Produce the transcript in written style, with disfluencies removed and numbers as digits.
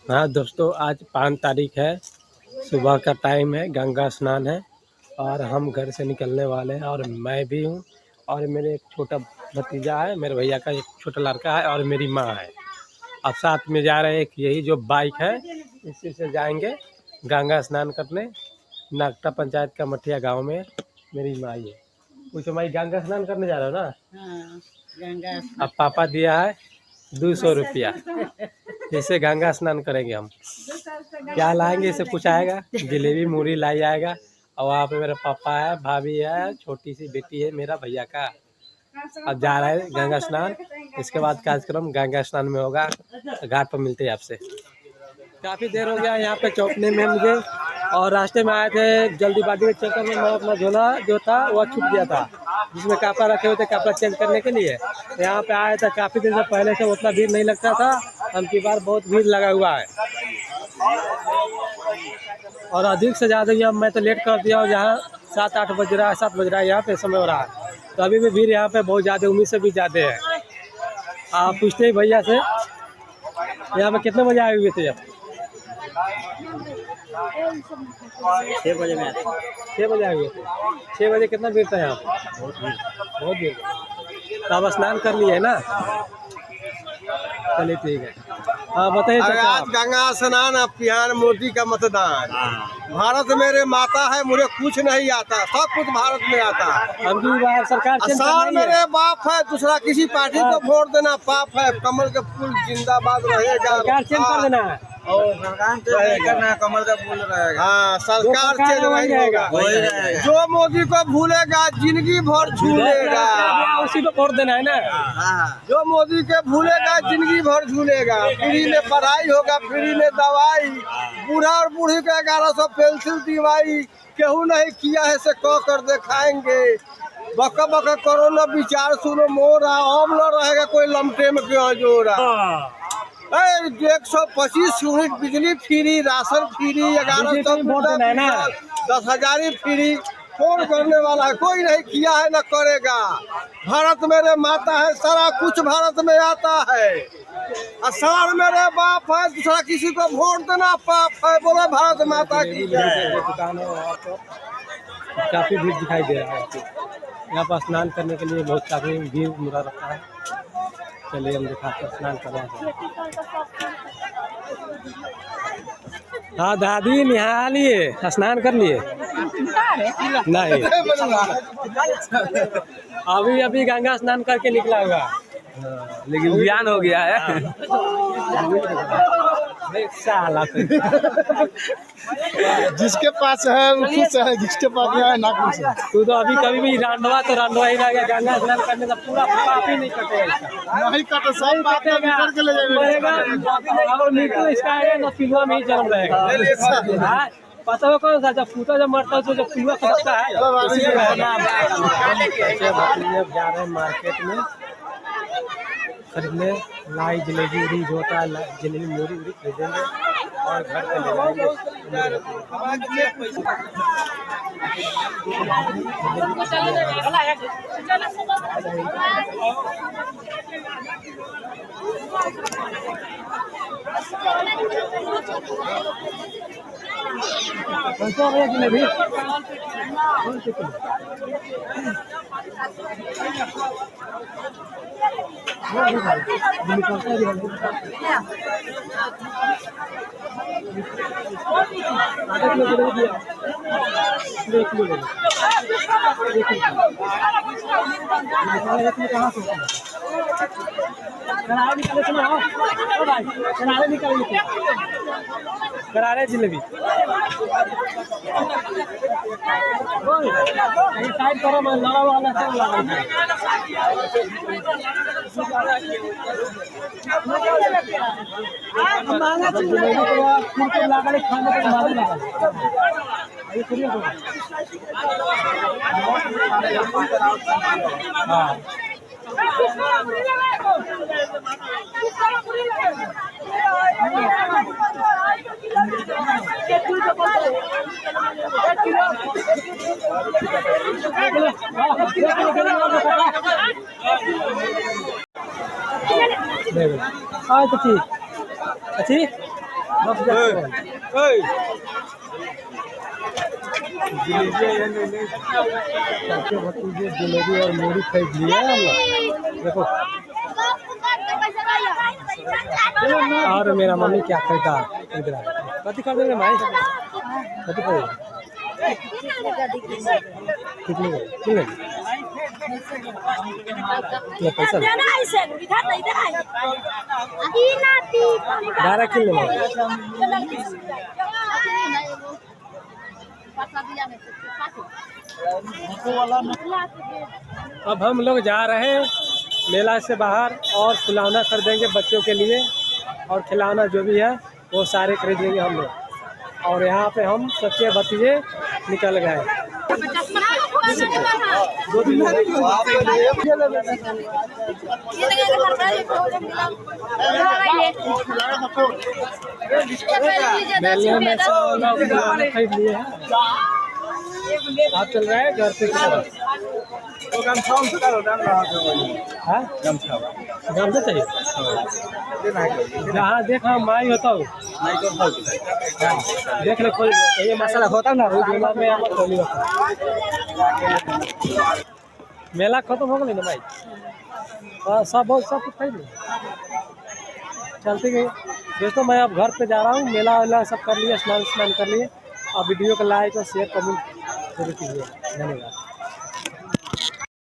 हाँ दोस्तों, आज 5 तारीख है, सुबह का टाइम है, गंगा स्नान है और हम घर से निकलने वाले हैं और मैं भी हूँ और मेरे एक छोटा भतीजा है, मेरे भैया का एक छोटा लड़का है और मेरी माँ है। अब साथ में जा रहे हैं, एक यही जो बाइक है इसी से जाएंगे गंगा स्नान करने। नागटा पंचायत का मठिया गांव में मेरी माई है। पूछो माई, गंगा स्नान करने जा रहे हो ना? हाँ, गंगा अब पापा दिया है 200 रुपया, जिससे गंगा स्नान करेंगे हम। क्या लाएंगे इसे कुछ आएगा, जलेबी मूढ़ी लाई आएगा। और वहाँ पे मेरे पापा है, भाभी है, छोटी सी बेटी है मेरा भैया का। अब जा रहे हैं गंगा स्नान, इसके बाद कार्यक्रम गंगा स्नान में होगा। घाट पर मिलते हैं आपसे। काफ़ी देर हो गया यहाँ पे चौकने में मुझे, और रास्ते में आए थे जल्दीबाजी के चक्कर में मैं अपना झोला जो था वह छूट गया था, जिसमें कपड़ा रखे हुए थे कपड़ा चेंज करने के लिए। यहाँ पे आया था, काफ़ी दिन से पहले से उतना भीड़ नहीं लगता था, अब की बार बहुत भीड़ लगा हुआ है और अधिक से ज़्यादा यहाँ मैं तो लेट कर दिया और यहाँ 7 बज रहा है यहाँ पे समय हो रहा है, तो अभी भी भीड़ यहाँ पे बहुत ज़्यादा, उम्मीद से भी ज़्यादा है। आप पूछते ही भैया से यहाँ पे कितने बजे आए हुए थे? जब 6 बजे में 6 बजे आए हुए थे। 6 बजे कितना भीड़ था यहाँ पे? बहुत भीड़। तो आप स्नान कर लिए ना? चलिए ठीक है। हाँ बताइए। आज गंगा स्नान, अभियान, मोदी का मतदान। भारत मेरे माता है, मुझे कुछ नहीं आता, सब कुछ भारत में आता है। अब की बार सरकार आसान मेरे बाप है, दूसरा किसी पार्टी को वोट देना पाप है। कमल के फूल जिंदाबाद रहेगा, सरकार चेंज कर देना है और सरकार कमल का फूल रहेगा। हाँ, सरकार चेंज वही होगा। जो मोदी को भूलेगा जिंदगी भर झूलेगा, उसी को वोट देना है ना। जो मोदी के भूलेगा जिंदगी भर झूलेगा। फ्री में पढ़ाई होगा, फ्री में दवाई, बूढ़ा और बूढ़ी का 1100 पेंसिल दिवाई। केहू नहीं किया है से कह कर दिखाएंगे। बका बका करो न विचार सुनो मोरा, अब न रहेगा कोई लमटे में क्यों जोरा। 125 यूनिट बिजली फ्री, राशन फ्री, 1100 10,000 फ्री। कौन करने वाला है? कोई नहीं किया है, न करेगा। भारत मेरे माता है, सारा कुछ भारत में आता है। असर मेरे बाप है, दूसरा किसी को वोट देना पाप है। बोले भारत माता की जय। काफी भीड़ दिखाई दे रहा है यहाँ पर स्नान करने के लिए, बहुत काफी भीड़ मुड़ा रखा है। चलिए हम दिखाते हैं, स्नान कर रहे हैं। हाँ दादी, नहा लिए, स्नान कर लिए? नहीं, अभी गंगा स्नान करके निकला हुआ, लेकिन ज्ञान हो गया है। साला जिसके पास है वो खुश है, जिसके पास नहीं है ना खुश है। तू तो अभी कभी भी रांडवा तो रांडवा ही रह गया। गंगा स्नान करने का पूरा पाप ही नहीं कटेगा। नहीं कटे, सब पाप निकल के ले जाएगा। और मृत्यु इसका है ना, पिलुआ में ही जन्म रहेगा। पता है कौन सा, जब फूटा जब मरता है तो जब पिलुआ खसकता है। जा रहे हैं मार्केट में खरीदने, लाई जलेबी उड़ी जो होता है, जलेबी मूढ़ी उड़ी खरीदेंगे और घर पे ले जाएंगे। जलेबी करारे जलेबी साइड करो, मैं लड़ा वाला सब लगा हाँ तो ठीक अच्छी भतीजे जलेबी और मूढ़ी खरीद लिया हम लोग। देखो और मेरा मम्मी क्या खरीदा इधर कति कर देंगे भाई कति कर कितने कितने ये पैसा डायरा कितने अब हम लोग जा रहे हैं मेला से बाहर और खिलौना खरीदेंगे बच्चों के लिए और खिलौना जो भी है वो सारे खरीदेंगे हम लोग। और यहाँ पे हम सच्चे भतीजे निकल गए। मेले में खरीद लिए हैं। आप चल रहे हैं घर से हाँ गमछा चाहिए जहाँ देखा माई होता हूँ देख ले कोई ये मसाला होता ना मेला में खोली होता मेला खत्म हो गई ना भाई सब कुछ खरीद चलते गए दोस्तों। मैं अब घर पे जा रहा हूँ। मेला वेला सब कर लिए स्नान कर लिए। और वीडियो को लाइक और शेयर कमेंट जरूर कीजिए। धन्यवाद।